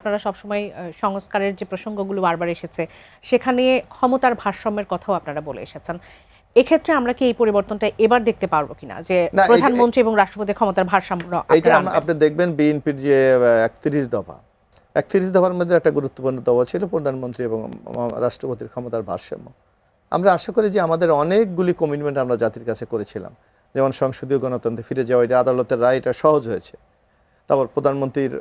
আপনারা সবসময় সংস্কারের যে প্রসঙ্গগুলো বারবার এসেছে সেখানে ক্ষমতার ভারসাম্যের কথাও আপনারা বলে এসেছেন। এক্ষেত্রে আমরা কি এই পরিবর্তনটা এবার দেখতে পারবো কিনা যে প্রধানমন্ত্রী এবং রাষ্ট্রপতির ক্ষমতার ভারসাম্য? এটা আপনি দেখবেন বিএনপির যে 31 দফার মধ্যে একটা গুরুত্বপূর্ণ দফা ছিল প্রধানমন্ত্রী এবং রাষ্ট্রপতির ক্ষমতার ভারসাম্য। আমরা আশা করি যে আমাদের অনেকগুলি কমিটমেন্ট আমরা জাতির কাছে করেছিলাম, যেমন সংসদীয় গণতন্ত্রে ফিরে যাওয়া, এটা আদালতের রায়, এটা সহজ হয়েছে। তারপর প্রধানমন্ত্রীর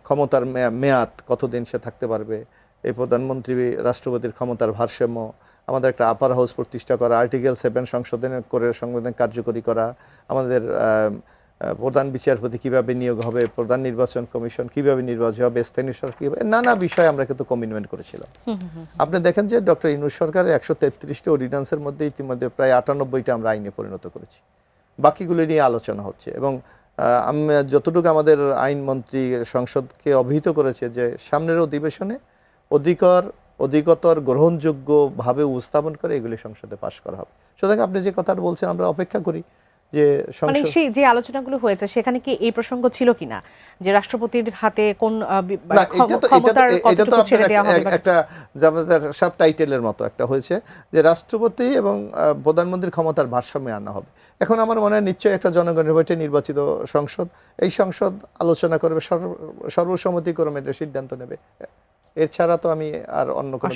ক্ষমতার মেয়াদ কতদিন সে থাকতে পারবে, এই প্রধানমন্ত্রী রাষ্ট্রপতির ক্ষমতার ভারসাম্য, আমাদের একটা আপার হাউস প্রতিষ্ঠা করা, আর্টিকেল 7 সংশোধনের করে সংবিধান কার্যকরী করা, আমাদের প্রধান বিচারপতি কিভাবে নিয়োগ হবে, প্রধান নির্বাচন কমিশন কিভাবে নির্বাচন হবে, স্থানীয় সরকার কীভাবে, নানা বিষয়ে আমরা কিন্তু কমিটমেন্ট করেছিলাম। আপনি দেখেন যে ডক্টর ইউনূস সরকারের 133টি অর্ডিন্যান্সের মধ্যে ইতিমধ্যে প্রায় 98টা আমরা আইনে পরিণত করেছি, বাকিগুলো নিয়ে আলোচনা হচ্ছে। এবং আমি যতটুকু আমাদের আইনমন্ত্রী সংসদকে অবহিত করেছে যে সামনের অধিবেশনে অধিকতর গ্রহণযোগ্যভাবে উপস্থাপন করে এগুলি সংসদে পাশ করা হবে। সুতরাং আপনি যে কথাটা বলছেন আমরা অপেক্ষা করি যে সেই যে আলোচনাগুলো হয়েছে সেখানে কি এই প্রসঙ্গ ছিল কিনা যে রাষ্ট্রপতির হাতে কোন ক্ষমতার কতটুকু ছেড়ে দেওয়া হবে? একটা সাব টাইটেলের মতো একটা হয়েছে যে রাষ্ট্রপতি এবং প্রধানমন্ত্রীর ক্ষমতার ভারসাম্যে আনা হবে। এখন আমার মনে হয় নিশ্চয়ই একটা জনগণের ভোটে নির্বাচিত সংসদ, এই সংসদ আলোচনা করবে, সর্বসম্মতিক্রমে এটা সিদ্ধান্ত নেবে। এছাড়া তো আমি আর অন্য কোনো